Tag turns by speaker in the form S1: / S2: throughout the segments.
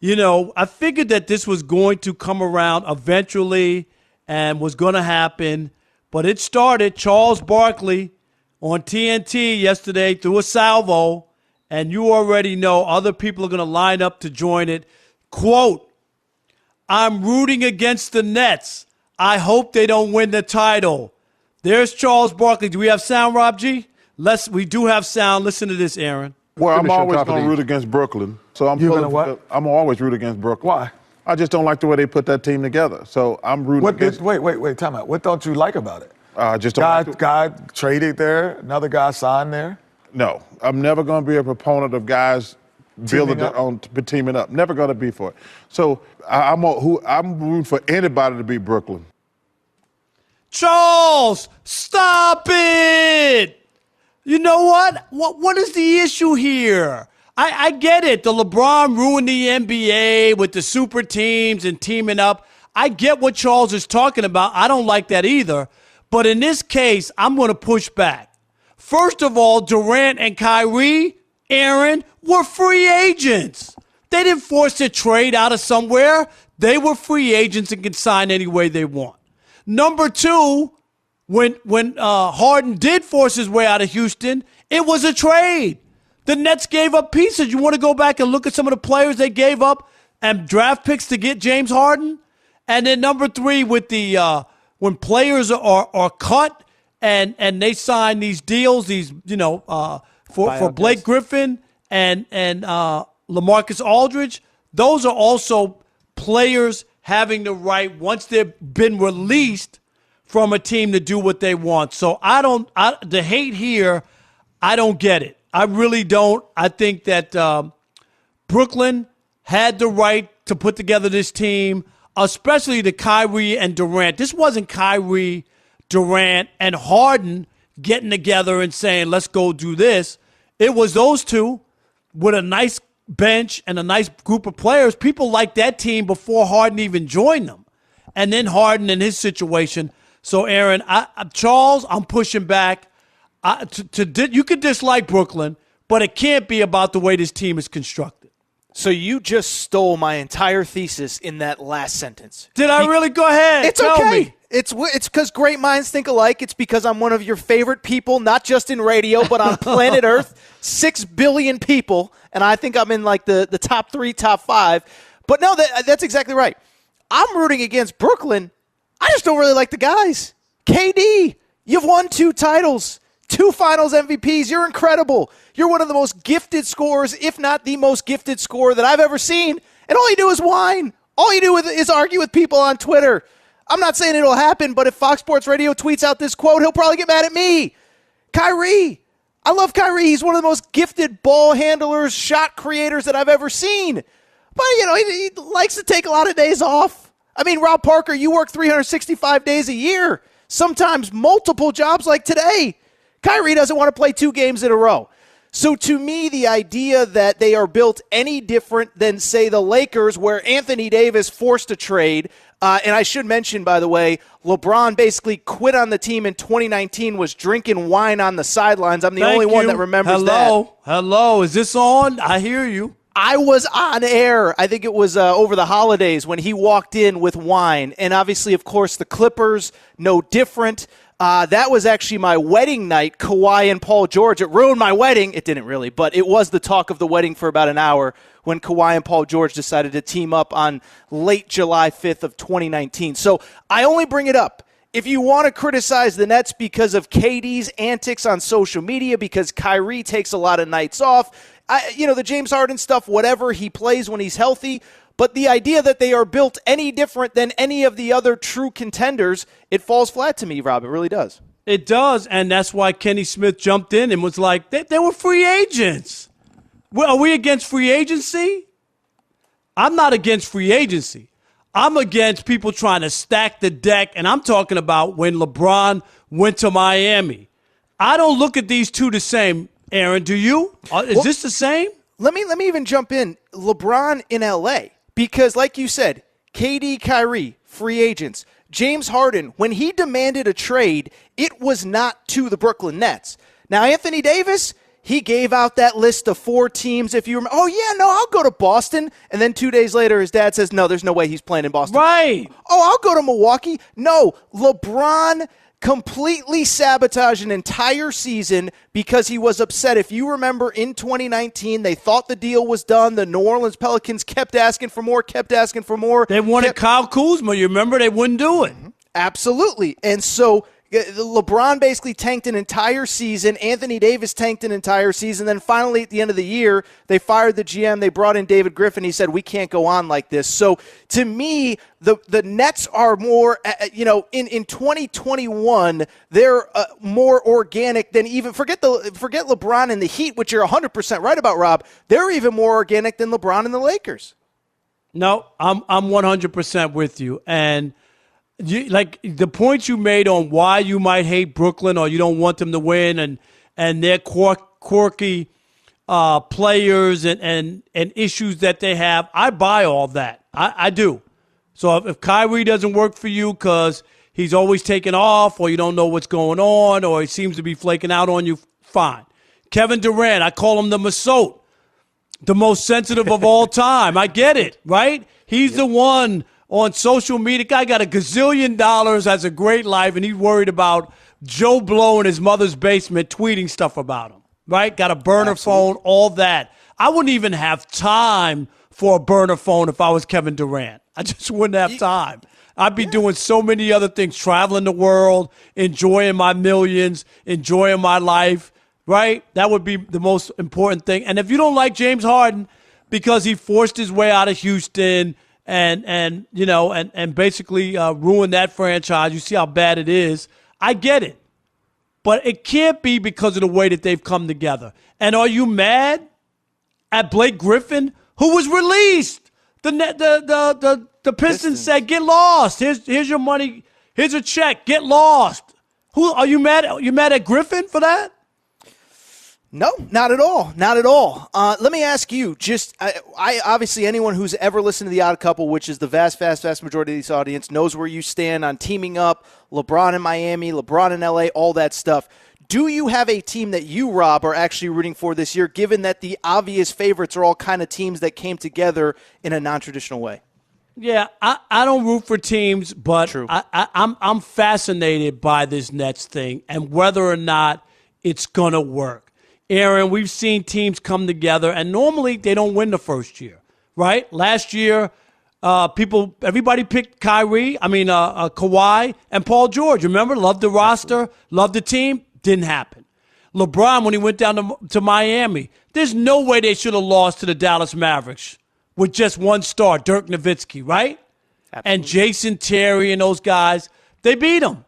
S1: I figured that this was going to come around eventually and was going to happen. But it started. Charles Barkley on TNT yesterday threw a salvo. And you already know other people are going to line up to join it. Quote, I'm rooting against the Nets. I hope they don't win the title. There's Charles Barkley. Do we have sound, Rob G? We do have sound. Listen to this, Aaron.
S2: Well, I'm always going to root against Brooklyn. So I'm always root against Brooklyn.
S3: Why?
S2: I just don't like the way they put that team together. So I'm rooting against.
S3: Wait, time out. What don't you like about it?
S2: Just don't
S3: guy traded there, another guy signed there.
S2: No, I'm never going to be a proponent of guys teaming up. Never going to be for it. So I'm rooting for anybody to beat Brooklyn.
S1: Charles, stop it! You know what? What is the issue here? I get it. The LeBron ruined the NBA with the super teams and teaming up. I get what Charles is talking about. I don't like that either. But in this case, I'm going to push back. First of all, Durant and Kyrie, Aaron, were free agents. They didn't force a trade out of somewhere. They were free agents and could sign any way they want. Number two, when Harden did force his way out of Houston, it was a trade. The Nets gave up pieces. You want to go back and look at some of the players they gave up and draft picks to get James Harden? And then number three, with the when players are cut and they sign these deals, for Blake Griffin and LaMarcus Aldridge, those are also players having the right, once they've been released from a team, to do what they want. So the hate here, I don't get it. I really don't. I think that Brooklyn had the right to put together this team, especially the Kyrie and Durant. This wasn't Kyrie, Durant, and Harden getting together and saying, let's go do this. It was those two with a nice bench and a nice group of players. People liked that team before Harden even joined them. And then Harden in his situation. So, Aaron, Charles, I'm pushing back. You could dislike Brooklyn, but it can't be about the way this team is constructed.
S4: So you just stole my entire thesis in that last sentence.
S1: Did I really? Go ahead. Tell me.
S4: It's because great minds think alike. It's because I'm one of your favorite people, not just in radio, but on planet Earth. 6 billion people, and I think I'm in like the top 3, top 5. But no, that's exactly right. I'm rooting against Brooklyn. I just don't really like the guys. KD, you've won 2 titles. 2 finals MVPs. You're incredible. You're one of the most gifted scorers, if not the most gifted scorer that I've ever seen. And all you do is whine. All you do is argue with people on Twitter. I'm not saying it'll happen, but if Fox Sports Radio tweets out this quote, he'll probably get mad at me. Kyrie. I love Kyrie. He's one of the most gifted ball handlers, shot creators that I've ever seen. But, he likes to take a lot of days off. I mean, Rob Parker, you work 365 days a year, sometimes multiple jobs like today. Kyrie doesn't want to play 2 games in a row. So to me, the idea that they are built any different than, say, the Lakers, where Anthony Davis forced a trade, and I should mention, by the way, LeBron basically quit on the team in 2019, was drinking wine on the sidelines. I'm the only one that remembers that.
S1: Hello, is this on? I hear you.
S4: I was on air. I think it was over the holidays when he walked in with wine. And obviously, of course, the Clippers, no different. That was actually my wedding night, Kawhi and Paul George. It ruined my wedding. It didn't really, but it was the talk of the wedding for about an hour when Kawhi and Paul George decided to team up on late July 5th of 2019. So I only bring it up. If you want to criticize the Nets because of KD's antics on social media, because Kyrie takes a lot of nights off, the James Harden stuff, whatever, he plays when he's healthy. But the idea that they are built any different than any of the other true contenders, it falls flat to me, Rob. It really does.
S1: It does, and that's why Kenny Smith jumped in and was like, they were free agents. Well, are we against free agency? I'm not against free agency. I'm against people trying to stack the deck, and I'm talking about when LeBron went to Miami. I don't look at these two the same, Aaron. Do you? Is this the same?
S4: Let me even jump in. LeBron in L.A., because like you said, KD, Kyrie, free agents. James Harden, when he demanded a trade, it was not to the Brooklyn Nets. Now, Anthony Davis, he gave out that list of 4 teams. If you remember, oh, yeah, no, I'll go to Boston. And then 2 days later, his dad says, no, there's no way he's playing in Boston.
S1: Right.
S4: Oh, I'll go to Milwaukee. No, LeBron completely sabotaged an entire season because he was upset. If you remember, in 2019, they thought the deal was done. The New Orleans Pelicans kept asking for more.
S1: They wanted Kyle Kuzma. You remember? They wouldn't do it.
S4: Absolutely. And so LeBron basically tanked an entire season. Anthony Davis tanked an entire season. Then finally, at the end of the year, they fired the GM. They brought in David Griffin. He said, we can't go on like this. So to me, the Nets are more, in 2021, they're more organic than even, forget LeBron and the Heat, which you're 100% right about, Rob. They're even more organic than LeBron and the Lakers.
S1: No, I'm 100% with you. And like the points you made on why you might hate Brooklyn or you don't want them to win and their quirky players and issues that they have, I buy all that. I do. So if Kyrie doesn't work for you because he's always taking off or you don't know what's going on or he seems to be flaking out on you, fine. Kevin Durant, I call him the Masot, the most sensitive of all time. I get it, right? He's the one on social media. Guy got $1 gazillion, has a great life, and he's worried about Joe Blow in his mother's basement tweeting stuff about him, right? Got a burner phone, all that. I wouldn't even have time for a burner phone if I was Kevin Durant. I just wouldn't have time. I'd be doing so many other things, traveling the world, enjoying my millions, enjoying my life, right? That would be the most important thing. And if you don't like James Harden because he forced his way out of Houston and basically ruined that franchise, you see how bad it is, I get it. But it can't be because of the way that they've come together. And are you mad at Blake Griffin, who was released? The Pistons said, get lost. Here's your money. Here's a check. Get lost. Who are you mad at? Are you mad at Griffin for that?
S4: No, not at all. Not at all. Let me ask you, I obviously anyone who's ever listened to The Odd Couple, which is the vast majority of this audience, knows where you stand on teaming up, LeBron in Miami, LeBron in LA, all that stuff. Do you have a team that you, Rob, are actually rooting for this year, given that the obvious favorites are all kind of teams that came together in a non-traditional way?
S1: Yeah, I don't root for teams, but
S4: True.
S1: I'm fascinated by this Nets thing and whether or not it's going to work. Aaron, we've seen teams come together, and normally they don't win the first year, right? Last year, everybody picked Kawhi and Paul George. Remember, loved the roster, loved the team. Didn't happen. LeBron, when he went down to Miami, there's no way they should have lost to the Dallas Mavericks with just one star, Dirk Nowitzki, right? Absolutely. And Jason Terry and those guys, they beat them.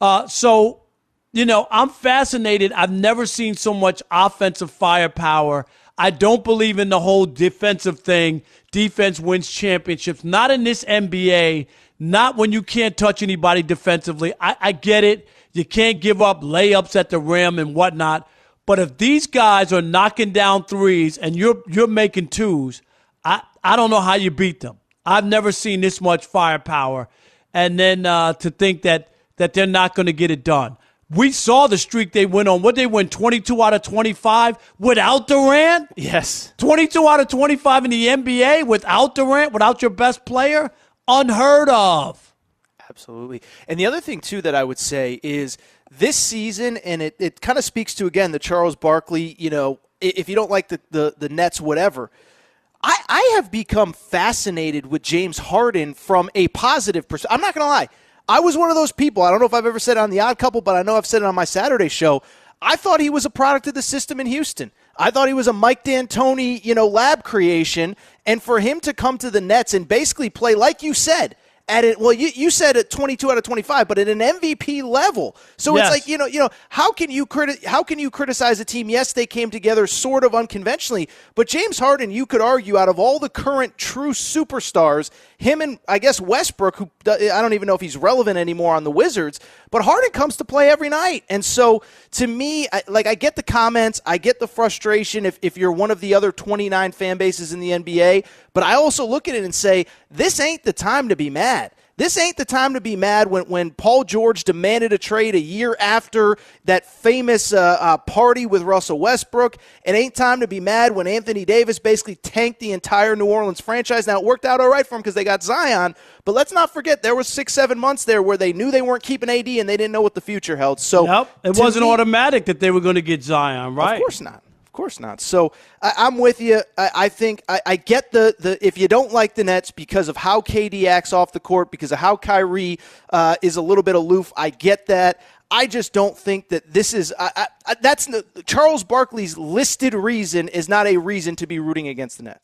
S1: I'm fascinated. I've never seen so much offensive firepower. I don't believe in the whole defensive thing. Defense wins championships. Not in this NBA. Not when you can't touch anybody defensively. I get it. You can't give up layups at the rim and whatnot. But if these guys are knocking down threes and you're making twos, I don't know how you beat them. I've never seen this much firepower. And then to think that they're not going to get it done. We saw the streak they went on. What they win, 22 out of 25 without Durant?
S4: Yes.
S1: 22 out of 25 in the NBA without Durant, without your best player? Unheard of.
S4: Absolutely. And the other thing, too, that I would say is this season, and it kind of speaks to, again, the Charles Barkley, if you don't like the Nets, whatever, I have become fascinated with James Harden from a positive perspective. I'm not going to lie. I was one of those people. I don't know if I've ever said it on The Odd Couple, but I know I've said it on my Saturday show. I thought he was a product of the system in Houston. I thought he was a Mike D'Antoni, lab creation. And for him to come to the Nets and basically play, like you said, you said at 22 out of 25, but at an MVP level. So yes. It's like, how can you criticize a team? Yes, they came together sort of unconventionally, but James Harden, you could argue, out of all the current true superstars, him and I guess Westbrook, who I don't even know if he's relevant anymore on the Wizards, but Harden comes to play every night. And so to me, I get the comments, I get the frustration if you're one of the other 29 fan bases in the NBA, but I also look at it and say, this ain't the time to be mad. This ain't the time to be mad when Paul George demanded a trade a year after that famous party with Russell Westbrook. It ain't time to be mad when Anthony Davis basically tanked the entire New Orleans franchise. Now, it worked out all right for him because they got Zion, but let's not forget there was 6-7 months there where they knew they weren't keeping AD and they didn't know what the future held. So
S1: it wasn't automatic that they were going to get Zion, right?
S4: Of course not. Of course not. So I'm with you. I think I get the if you don't like the Nets because of how KD acts off the court, because of how Kyrie is a little bit aloof, I get that. I just don't think that this is Charles Barkley's listed reason is not a reason to be rooting against the Nets.